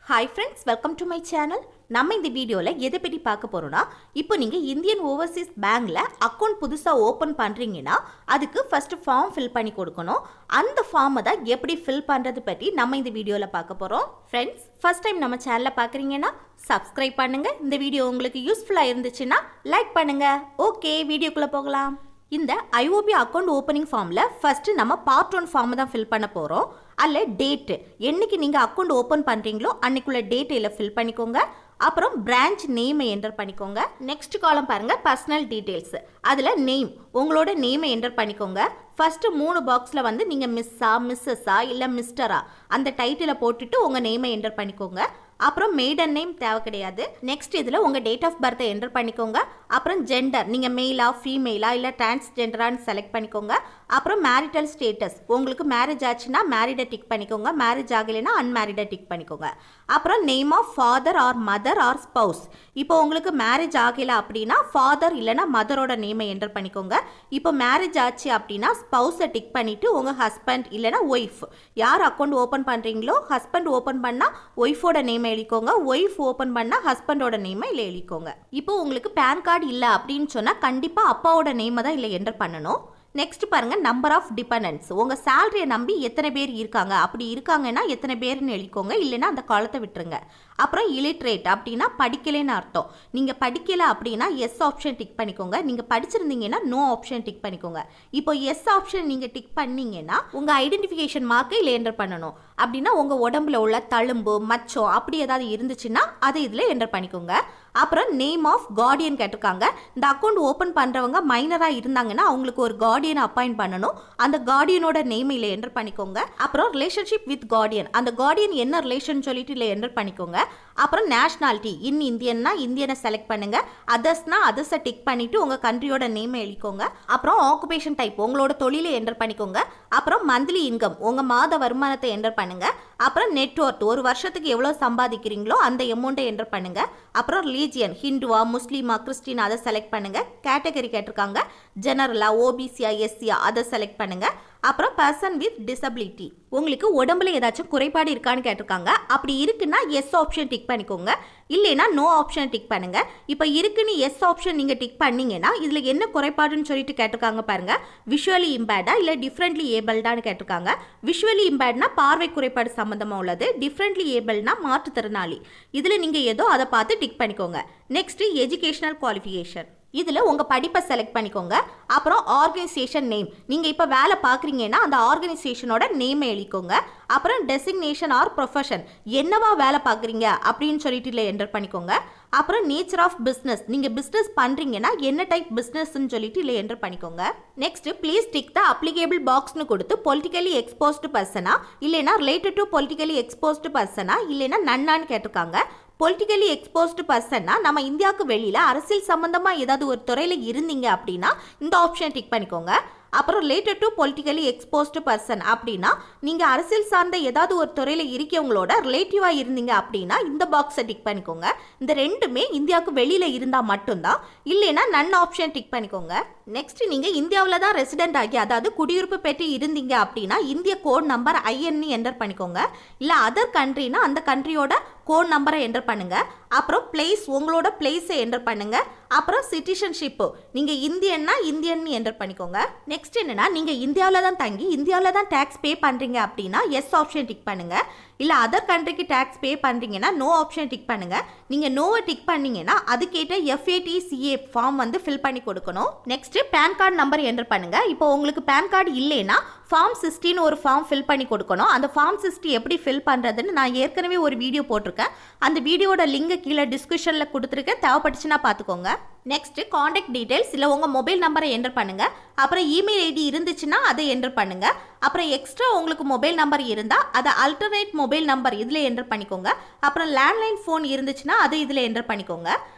Hi friends, welcome to my channel. நம்ம இந்த வீடியோல எதை பத்தி பார்க்க போறோம்னா, இப்போ நீங்க இந்தியன் ஓவர்சீஸ் பேங்க்ல அக்கவுண்ட் புதுசா ஓபன் பண்றீங்கன்னா அதுக்கு ஃபர்ஸ்ட் ஃபார்ம் ஃபில் பண்ணி கொடுக்கணும். அந்த ஃபார்மை தான் எப்படி ஃபில் பண்றது பத்தி நம்ம இந்த வீடியோல பார்க்க போறோம். ஃப்ரெண்ட்ஸ், ஃபர்ஸ்ட் டைம் நம்ம சேனலை பார்க்குறீங்கன்னா சப்ஸ்கிரைப் பண்ணுங்க. இந்த வீடியோ உங்களுக்கு யூஸ்ஃபுல்லா இருந்துச்சுன்னா லைக் பண்ணுங்க. ஓகே, வீடியோக்குள்ள போகலாம். இந்த IOB அக்கவுண்ட் ஓப்பனிங் ஃபார்மில் ஃபஸ்ட்டு நம்ம பார்ட் 1 ஃபார்மை தான் ஃபில் பண்ண போகிறோம். அதில் டேட்டு, என்னைக்கு நீங்கள் அக்கௌண்ட் ஓப்பன் பண்ணுறீங்களோ அன்னைக்குள்ள டேட் இதில் ஃபில் பண்ணிக்கோங்க. அப்புறம் பிரான்ச் நேமை என்டர் பண்ணிக்கோங்க. நெக்ஸ்ட் காலம் பாருங்கள், பர்சனல் டீட்டெயில்ஸ். அதில் நேம், உங்களோட நேமை என்டர் பண்ணிக்கோங்க. ஃபஸ்ட்டு 3 பாக்ஸில் வந்து நீங்கள் மிஸ்ஸா, மிஸ்ஸஸா இல்லை மிஸ்டரா அந்த டைட்டிலை போட்டுட்டு உங்கள் நேமை என்டர் பண்ணிக்கோங்க. அப்புறம் மெய்டன் நேம் தேவை கிடையாது. நெக்ஸ்ட் இதில் உங்கள் டேட் ஆஃப் பர்த்தை என்டர் பண்ணிக்கோங்க. அப்புறம் ஜெண்டர், நீங்கள் மெயிலா ஃபீமேலா இல்லை டிரான்ஸ்ஜெண்டரான்னு செலக்ட் பண்ணிக்கோங்க. அப்புறம் மேரிட்டல் ஸ்டேட்டஸ், உங்களுக்கு மேரேஜ் ஆச்சுன்னா மேரிடை டிக் பண்ணிக்கோங்க, மேரேஜ் ஆகலைன்னா அன்மேரிடை டிக் பண்ணிக்கோங்க. அப்புறம் name of father or mother or spouse, இப்போ உங்களுக்கு மேரேஜ் ஆகலை அப்படின்னா ஃபாதர் இல்லைனா மதரோட நேமை என்டர் பண்ணிக்கோங்க. இப்போ மேரேஜ் ஆச்சு அப்படின்னா ஸ்பவுஸை டிக் பண்ணிவிட்டு உங்கள் ஹஸ்பண்ட் இல்லைனா ஒய்ஃப், யார் அக்கௌண்ட் ஓப்பன் பண்ணுறீங்களோ ஹஸ்பண்ட் ஓப்பன் பண்ணால் ஒய்ஃபோட நேமை எழுதிக்கோங்க, ஒய்ஃப் ஓப்பன் பண்ணால் ஹஸ்பண்டோட நேமை இல்லை எழுதிக்கோங்க. இப்போ உங்களுக்கு பேன் கார்டு இல்லை அப்படின்னு சொன்னால் கண்டிப்பாக அப்பாவோட நேமை தான் இல்லை என்டர் பண்ணணும். நெக்ஸ்ட் பாருங்க, நம்பர் ஆஃப் டிபெண்டன்ஸ், உங்கள் சேலரியை நம்பி எத்தனை பேர் இருக்காங்க, அப்படி இருக்காங்கன்னா எத்தனை பேர்னு எழுதிக்கோங்க, இல்லைன்னா அந்த காலத்தை விட்டுருங்க. அப்புறம் இலிட்ரேட் அப்படின்னா படிக்கலைன்னு அர்த்தம். நீங்கள் படிக்கலை அப்படின்னா எஸ் ஆப்ஷன் டிக் பண்ணிக்கோங்க, நீங்கள் படிச்சிருந்தீங்கன்னா நோ ஆப்ஷன் டிக் பண்ணிக்கோங்க. இப்போ எஸ் ஆப்ஷன் நீங்கள் டிக் பண்ணீங்கன்னா உங்கள் ஐடென்டிஃபிகேஷன் மார்க்கை இதில் என்டர் பண்ணணும். அப்படின்னா உங்கள் உடம்புல உள்ள தழும்பு மச்சம் அப்படி ஏதாவது இருந்துச்சுன்னா அதை இதில் என்டர் பண்ணிக்கோங்க. அப்புறம் நேம் ஆஃப் கார்டியன் கேட்டிருக்காங்க. இந்த அக்கௌண்ட் ஓப்பன் பண்ணுறவங்க மைனராக இருந்தாங்கன்னா அவங்களுக்கு ஒரு கார்டியனை அப்பாயிண்ட் பண்ணணும். அந்த கார்டியனோட நேம் இல்லை என்டர் பண்ணிக்கோங்க. அப்புறம் ரிலேஷன்ஷிப் வித் கார்டியன், அந்த கார்டியன் என்ன ரிலேஷன் சொல்லிட்டு இல்லை என்டர் பண்ணிக்கோங்க. அப்புறம் நேஷனாலிட்டி, இந்தியன்னா இந்தியனை செலக்ட் பண்ணுங்க, அதர்ஸ்னா அதர்ஸை டிக் பண்ணிட்டு உங்கள் கண்ட்ரியோட நேமை எழுதிக்கோங்க. அப்புறம் ஆக்குபேஷன் டைப், உங்களோட தொழிலை என்டர் பண்ணிக்கோங்க. அப்புறம் மந்த்லி இன்கம், உங்கள் மாத வருமானத்தை என்டர் பண்ணுங்க. அப்புறம் நெட்வொர்த், ஒரு வருஷத்துக்கு எவ்வளோ சம்பாதிக்கிறீங்களோ அந்த அமௌண்ட்டை என்டர் பண்ணுங்க. அப்புறம் ரிலீஜியன், ஹிந்துவா முஸ்லீமா கிறிஸ்டின் அதை செலக்ட் பண்ணுங்க. கேட்டகரி கேட்டிருக்காங்க, ஜெனரலா ஓபிசியா எஸ்சியா அதை செலக்ட் பண்ணுங்க. அப்புறம் பர்சன் வித் டிசபிலிட்டி, உங்களுக்கு உடம்புல ஏதாச்சும் குறைபாடு இருக்கான்னு கேட்டிருக்காங்க. அப்படி இருக்குன்னா எஸ் ஆப்ஷன் டிக் பண்ணிக்கோங்க, இல்லைன்னா நோ ஆப்ஷன் டிக் பண்ணுங்க. இப்போ இருக்குன்னு எஸ் ஆப்ஷன் நீங்கள் டிக் பண்ணீங்கன்னா இதில் என்ன குறைபாடுன்னு சொல்லிட்டு கேட்டிருக்காங்க பாருங்க. விஷுவலி இம்பேர்டா இல்லை டிஃப்ரெண்ட்லி ஏபிள்டான்னு கேட்டிருக்காங்க. விஷுவலி இம்பேர்ட்னா பார்வை குறைபாடு சம்மந்தமாக உள்ளது, டிஃப்ரெண்ட்லி ஏபிள்னா மாற்றுத்திறனாளி. இதில் நீங்கள் ஏதோ அதை பார்த்து டிக் பண்ணிக்கோங்க. நெக்ஸ்ட் எஜுகேஷனல் குவாலிஃபிகேஷன், இதில் உங்கள் படிப்பை செலக்ட் பண்ணிக்கோங்க. அப்புறம் ஆர்கனைசேஷன் நேம், நீங்கள் இப்போ வேலை பார்க்குறீங்கன்னா அந்த ஆர்கனைசேஷனோட நேமை எழுதிக்கோங்க. அப்புறம் டெசிக்னேஷன் ஆர் ப்ரொஃபஷன், என்னவா வேலை பார்க்குறீங்க அப்படின்னு சொல்லிட்டு இல்லை என்டர் பண்ணிக்கோங்க. அப்புறம் நேச்சர் ஆஃப் பிஸ்னஸ், நீங்கள் பிஸ்னஸ் பண்ணுறீங்கன்னா என்ன டைப் பிஸ்னஸ்ன்னு சொல்லிட்டு இல்லை என்டர் பண்ணிக்கோங்க. Next please tick the applicable பாக்ஸ்னு கொடுத்து பொலிட்டிக்கலி எக்ஸ்போஸ்டு பர்சனா இல்லைனா ரிலேட்டட் டு பொலிட்டிக்கலி எக்ஸ்போஸ்டு பர்சனா இல்லைனா நன்னான்னு கேட்டிருக்காங்க. பொலிட்டிக்கலி எக்ஸ்போஸ்டு பர்சன்னா நம்ம இந்தியாவுக்கு வெளியில் அரசியல் சம்பந்தமாக ஏதாவது ஒரு துறையில் இருந்தீங்க அப்படின்னா இந்த ஆப்ஷன் டிக் பண்ணிக்கோங்க. அப்புறம் related to politically exposed person அப்படின்னா நீங்கள் அரசியல் சார்ந்த ஏதாவது ஒரு துறையில் இருக்கவங்களோட ரிலேட்டிவாக இருந்தீங்க அப்படின்னா இந்த பாக்ஸை டிக் பண்ணிக்கோங்க. இந்த ரெண்டுமே இந்தியாவுக்கு வெளியில் இருந்தால் மட்டும்தான், இல்லைன்னா நன் ஆப்ஷன் டிக் பண்ணிக்கோங்க. நெக்ஸ்ட், நீங்கள் இந்தியாவில் தான் ரெசிடென்ட் ஆகி அதாவது குடியிருப்பு பெற்று இருந்தீங்க அப்படின்னா இந்திய கோட் நம்பர் IN என்டர் பண்ணிக்கோங்க. இல்லை அதர் கண்ட்ரினா அந்த கண்ட்ரியோட கோட் நம்பரை என்டர் பண்ணுங்க. அப்புறம் பிளேஸ், உங்களோட பிளேஸை என்டர் பண்ணுங்க. அப்புறம் சிட்டிசன்ஷிப்பு, நீங்கள் இந்தியன்னா இந்தியன் என்டர் பண்ணிக்கோங்க. நெக்ஸ்ட் என்னன்னா, நீங்கள் இந்தியாவில் தான் தங்கி இந்தியாவில் தான் டேக்ஸ் பே பண்ணுறீங்க அப்படின்னா எஸ் ஆப்ஷன் டிக் பண்ணுங்க. இல்லை அதர் கண்ட்ரிக்கு டேக்ஸ் பே பண்ணுறீங்கன்னா நோ ஆப்ஷன் டிக் பண்ணுங்க. நீங்கள் நோவை டிக் பண்ணீங்கன்னா அதுக்கேட்ட FATCA ஃபார்ம் வந்து ஃபில் பண்ணி கொடுக்கணும். Next PAN card number enter பண்ணுங்க. இப்போ உங்களுக்கு பேன் கார்டு இல்லைன்னா ஃபார்ம் 60 ஒரு ஃபார்ம் ஃபில் பண்ணி கொடுக்கணும். அந்த ஃபார்ம் 60 எப்படி ஃபில் பண்ணுறதுன்னு நான் ஏற்கனவே ஒரு வீடியோ போட்டிருக்கேன். அந்த வீடியோட லிங்கை கீழே டிஸ்கிரிப்ஷனில் கொடுத்துருக்கேன், தேவைப்பட்டுச்சுன்னா பார்த்துக்கோங்க. நெக்ஸ்ட் காண்டாக்ட் டீடைல்ஸ், இல்லை உங்கள் மொபைல் நம்பரை என்டர் பண்ணுங்க. அப்புறம் இமெயில் ஐடி இருந்துச்சுன்னா அதை என்டர் பண்ணுங்க. அப்புறம் எக்ஸ்ட்ரா உங்களுக்கு மொபைல் நம்பர் இருந்தால் அதை அல்டர்னேட் மொபைல் நம்பர் இதில் என்டர் பண்ணிக்கோங்க. அப்புறம் லேண்ட்லைன் ஃபோன் இருந்துச்சுன்னா அதை இதில் என்டர் பண்ணிக்கோங்க.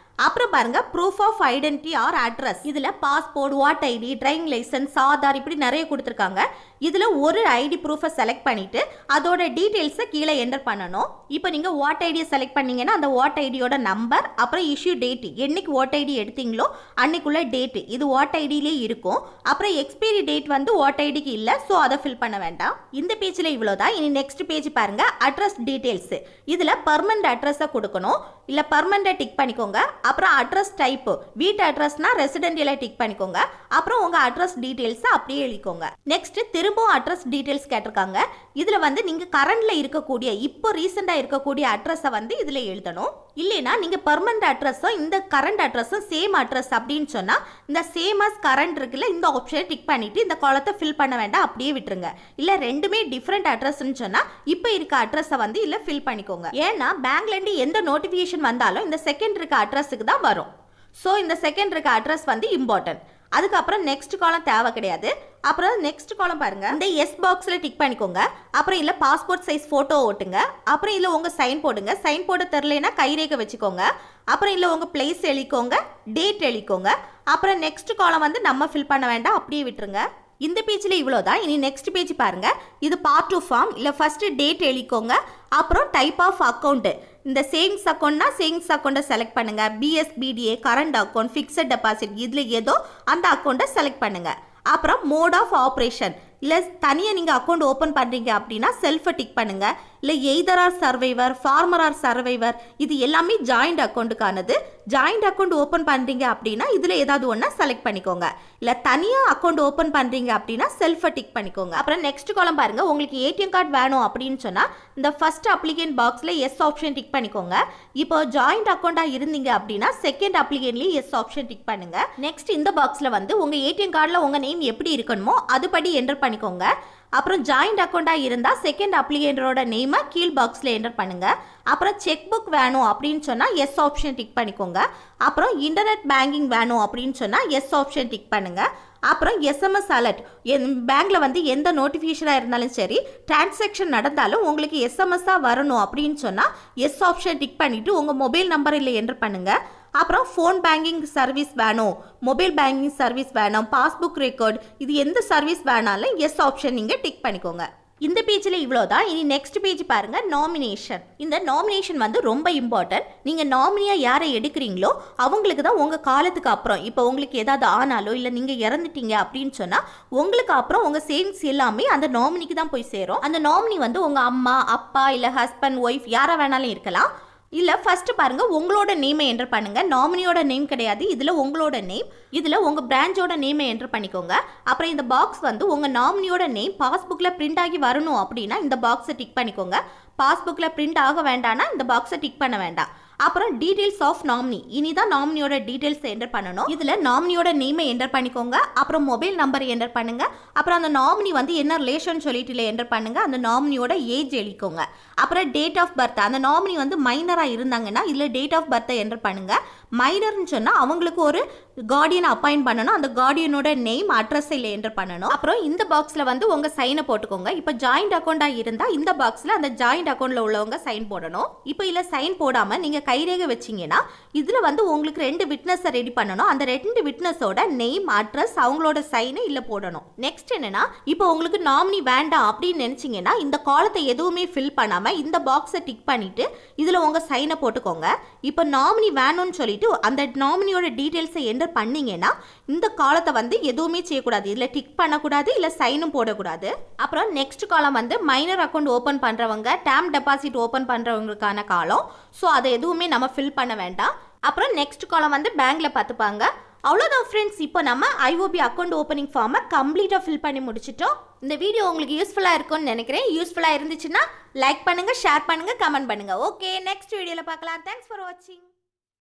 அப்புறம் பாருங்க proof of identity or address. இதுல passport, voter ID, driving licence, Aadhaar இப்படி நிறைய கொடுத்துருக்காங்க. இதுல ஒரு ஐடி ப்ரூஃபை செலக்ட் பண்ணிட்டு அதோட டீடைல்ஸை கீழே என்டர் பண்ணணும். இப்போ நீங்க வாட் ஐடியை செலக்ட் பண்ணீங்கன்னா அந்த வாட் ஐடியோட நம்பர், அப்புறம் இஷ்யூ டேட், என்னைக்கு வாட் ஐடி எடுத்தீங்களோ அன்னைக்குள்ள டேட் இது வாட் ஐடியிலே இருக்கும். அப்புறம் எக்ஸ்பைரி டேட் வந்து வாட் ஐடிக்கு இல்லை, ஸோ அதை ஃபில் பண்ண வேண்டாம். இந்த பேஜில் இவ்வளோதான். இனி நெக்ஸ்ட் பேஜ் பாருங்க, அட்ரஸ் டீடைல்ஸ். இதுல பர்மனன்ட் அட்ரஸை கொடுக்கணும், இல்லை பர்மனன்ட்டை டிக் பண்ணிக்கோங்க. அப்புறம் அட்ரஸ் டைப், வீட்டு அட்ரஸ்னா ரெசிடென்டியலை டிக் பண்ணிக்கோங்க. அப்புறம் உங்க அட்ரஸ் டீடைல்ஸை அப்படியே எழுதிக்கோங்க. நெக்ஸ்ட் திரும்பவும் அட்ரஸ் டீடைல்ஸ் கேட்டிருக்காங்க. இதுல வந்து நீங்க கரண்ட்ல இருக்கக்கூடிய இப்போ ரீசெண்டா இருக்கக்கூடிய அட்ரஸை வந்து இதுல எழுதணும். இல்லைனா நீங்க பர்மனன்ட் அட்ரஸும் இந்த கரண்ட் அட்ரஸும் சேம் அட்ரஸ் அப்படின்னு சொன்னா இந்த சேம் அஸ் கரண்ட் இருக்குல்ல, இந்த ஆப்ஷனை டிக் பண்ணிட்டு இந்த காலத்தை ஃபில் பண்ண வேண்டாம், அப்படியே விட்டுருங்க. இல்ல ரெண்டுமே டிஃப்ரெண்ட் அட்ரஸ்ன்னு சொன்னா இப்போ இருக்க அட்ரஸை வந்து இல்ல ஃபில் பண்ணிக்கோங்க. ஏன்னா பேங்க்ல இருந்து எந்த நோட்டிபிகேஷன் வந்தாலும் இந்த செகண்ட் இருக்க அட்ரஸுக்கு தான் வரும். ஸோ இந்த செகண்ட் இருக்க அட்ரஸ் வந்து இம்பார்ட்டன்ட். அதுக்கப்புறம் நெக்ஸ்ட் காலம் தேவை கிடையாது. அப்புறம் நெக்ஸ்ட் காலம் பாருங்க, இந்த எஸ் பாக்ஸ்ல டிக் பண்ணிக்கோங்க. அப்புறம் இல்ல பாஸ்போர்ட் சைஸ் போட்டோ ஓட்டுங்க. அப்புறம் இல்ல உங்க சைன் போடுங்க. சைன் போட தெரியலனா கைரேகை வச்சுக்கோங்க. அப்புறம் இல்ல உங்க பிளேஸ் எழுதிக்கோங்க, டேட் எழுதிக்கோங்க. அப்புறம் நெக்ஸ்ட் காலம் வந்து நம்ம ஃபில் பண்ண வேண்டாம், அப்படியே விட்டுருங்க. இந்த பேஜில் இவ்வளோதான். இனி நெக்ஸ்ட் பேஜ் பாருங்க, இது பார்ட் 2 ஃபார்ம். இல்லை ஃபர்ஸ்ட் டேட் எழுதிக்கோங்க. அப்புறம் டைப் ஆஃப் அக்கௌண்ட், இந்த சேவிங்ஸ் அக்கௌண்ட்னா சேவிங்ஸ் அக்கௌண்ட்டை செலக்ட் பண்ணுங்க. பிஎஸ்பிடிஏ, கரண்ட் அக்கௌண்ட், ஃபிக்ஸட் டெபாசிட், இதில் ஏதோ அந்த அக்கௌண்ட்டை செலக்ட் பண்ணுங்க. அப்புறம் மோட் ஆஃப் ஆப்ரேஷன், இல்லை தனியாக நீங்கள் அக்கௌண்ட் ஓப்பன் பண்ணுறீங்க அப்படின்னா செல்ஃபை டிக் பண்ணுங்க. இல்லை either or survivor, former or survivor, இது எல்லாமே ஜாயிண்ட் அக்கௌண்ட்டுக்கானது. ஜாயிண்ட் அக்கௌண்ட் ஓப்பன் பண்ணுறீங்க அப்படின்னா இதில் ஏதாவது ஒன்றா செலக்ட் பண்ணிக்கோங்க. இல்லை தனியாக அக்கௌண்ட் ஓப்பன் பண்ணுறீங்க அப்படின்னா செல்ஃபை டிக் பண்ணிக்கோங்க. அப்புறம் நெக்ஸ்ட் காலம் பாருங்கள், உங்களுக்கு ஏடிஎம் கார்டு வேணும் அப்படின்னு சொன்னால் இந்த ஃபர்ஸ்ட் அப்ளிகேண்ட் பாக்ஸில் எஸ் ஆப்ஷன் டிக் பண்ணிக்கோங்க. இப்போ ஜாயிண்ட் அக்கௌண்ட்டாக இருந்தீங்க அப்படின்னா செகண்ட் அப்ளிகேண்ட்லேயே எஸ் ஆப்ஷன் டிக் பண்ணுங்க. நெக்ஸ்ட் இந்த பாக்ஸில் வந்து உங்கள் ஏடிஎம் கார்டில் உங்கள் நேம் எப்படி இருக்கணுமோ அதுபடி என்டர் பண்ணிக்கோங்க. அப்புறம் ஜாயிண்ட் அக்கௌண்ட்டாக இருந்தால் செகண்ட் அப்ளிகேண்டரோட நேமை கீழ் பாக்ஸில் என்டர் பண்ணுங்க. அப்புறம் செக் புக் வேணும் அப்படின்னு சொன்னால் எஸ் ஆப்ஷன் டிக் பண்ணிக்கோங்க. அப்புறம் இன்டர்நெட் பேங்கிங் வேணும் அப்படின்னு சொன்னால் எஸ் ஆப்ஷன் டிக் பண்ணுங்க. அப்புறம் எஸ்எம்எஸ் அலர்ட், பேங்க்ல வந்து எந்த நோட்டிஃபிகேஷனாக இருந்தாலும் சரி, டிரான்சாக்ஷன் நடந்தாலும் உங்களுக்கு எஸ்எம்எஸ்ஸாக வரணும் அப்படின்னு சொன்னால் எஸ் ஆப்ஷன் டிக் பண்ணிவிட்டு உங்கள் மொபைல் நம்பரில் என்டர் பண்ணுங்க. அப்புறம் ஃபோன் பேங்கிங் சர்வீஸ் வேணும், மொபைல் பேங்கிங் சர்வீஸ் வேணும், பாஸ்புக் ரெக்கார்ட், இது எந்த சர்வீஸ் வேணாலும் எஸ் ஆப்ஷன் நீங்கள் டிக் பண்ணிக்கோங்க. இந்த பேஜில் இவ்வளோதான். இனி நெக்ஸ்ட் பேஜ் பாருங்க, நாமினேஷன். இந்த நாமினேஷன் வந்து ரொம்ப இம்பார்ட்டன்ட். நீங்கள் நாமினியாக யாரை எடுக்கிறீங்களோ அவங்களுக்கு தான் உங்கள் காலத்துக்கு அப்புறம், இப்போ உங்களுக்கு ஏதாவது ஆனாலோ இல்லை நீங்கள் இறந்துட்டீங்க அப்படின்னு சொன்னால் உங்களுக்கு அப்புறம் உங்கள் சேவிங்ஸ் எல்லாமே அந்த நாமினிக்கு தான் போய் சேரும். அந்த நாமினி வந்து உங்கள் அம்மா, அப்பா, இல்லை ஹஸ்பண்ட், ஒய்ஃப் யாரை வேணாலும் இருக்கலாம். இல்லை ஃபர்ஸ்ட் பாருங்க, உங்களோட நேமை என்டர் பண்ணுங்க. நாமினியோட நேம் கிடையாது, இதில் உங்களோட நேம். இதில் உங்கள் பிரான்ச்சோட நேமை என்டர் பண்ணிக்கோங்க. அப்புறம் இந்த பாக்ஸ் வந்து உங்கள் நாமினியோட நேம் பாஸ்புக்கில் பிரிண்ட் ஆகி வரணும் அப்படின்னா இந்த பாக்ஸை டிக் பண்ணிக்கோங்க. பாஸ்புக்கில் பிரிண்ட் ஆக வேண்டாம்னா இந்த பாக்ஸை டிக் பண்ண வேண்டாம். அப்புறம் டீடைல்ஸ் ஆஃப் நாமினி, இனிதான் நாமினியோட டீடைல்ஸ் என்டர் பண்ணணும். இதுல நாமினியோட நேமை என்டர் பண்ணிக்கோங்க. அப்புறம் மொபைல் நம்பர் என்டர் பண்ணுங்க. அப்புறம் அந்த நாமினி வந்து என்ன ரிலேஷன் சொல்லிட்டு என்டர் பண்ணுங்க. அந்த நாமினியோட ஏஜ் எழுதிக்கோங்க. அப்புறம் டேட் ஆஃப் பர்த், அந்த நாமினி வந்து மைனரா இருந்தாங்கன்னா இதுல டேட் ஆஃப் பர்த்தை என்டர் பண்ணுங்க. மைனர்னு சொன்னா அவங்களுக்கு ஒரு கார்டியன் அப்பாயிண்ட் பண்ணணும். அந்த கார்டியனோட நேம், அட்ரஸ் இல்லை என்டர் பண்ணணும். அப்புறம் இந்த பாக்ஸ்ல வந்து உங்க சைனை போட்டுக்கோங்க. இப்போ ஜாயிண்ட் அக்கௌண்டா இருந்தா இந்த பாக்ஸ்ல அந்த ஜாயிண்ட் அக்கௌண்ட்ல உள்ளவங்க சைன் போடணும். இப்போ இல்ல சைன் போடாம நீங்க கைரேகை வச்சீங்கன்னா இதுல வந்து உங்களுக்கு 2 விட்னஸ் ரெடி பண்ணணும். அந்த 2 விட்னஸோட நேம், அட்ரஸ், அவங்களோட சைனை இல்ல போடணும். நெக்ஸ்ட் என்னன்னா, இப்போ உங்களுக்கு நாமினி வேண்டாம் அப்படின்னு நினைச்சீங்கன்னா இந்த காலத்தை எதுவுமே ஃபில் பண்ணாம இந்த பாக்ஸை டிக் பண்ணிட்டு இதுல உங்க சைனை போட்டுக்கோங்க. இப்போ நாமினி வேணும்னு சொல்லிட்டு அந்த நாமினியோட டீடைல்ஸை என்டர் பண்ணீங்கன்னா இந்த காலத்தை வந்து எதுவுமே செய்யக்கூடாது. இதுல டிக் பண்ணக்கூடாது, இல்ல சைனும் போடக்கூடாது. அப்புறம் நெக்ஸ்ட் காலம் வந்து மைனர் அக்கௌண்ட் ஓபன் பண்றவங்க, டேர்ம் டெபாசிட் ஓபன் பண்றவங்களுக்கான காலம். ஸோ அதை எதுவுமே நம்ம ஃபில் பண்ண வேண்டாம். அப்புறம் நெக்ஸ்ட் காலம் வந்து பேங்க்ல பார்த்துப்பாங்க. அவ்வளோதான் ஃப்ரெண்ட்ஸ், இப்போ நம்ம ஐஓபி அக்கௌண்ட் ஓப்பனிங் ஃபார்மை கம்ப்ளீட்டாக ஃபில் பண்ணி முடிச்சிட்டோம். இந்த வீடியோ உங்களுக்கு யூஸ்ஃபுல்லாக இருக்கும்னு நினைக்கிறேன். யூஸ்ஃபுல்லாக இருந்துச்சுன்னா லைக் பண்ணுங்கள், ஷேர் பண்ணுங்கள், கமெண்ட் பண்ணுங்கள். ஓகே, நெக்ஸ்ட் வீடியோவில் பார்க்கலாம். தேங்க்ஸ் ஃபார் வாட்சிங்.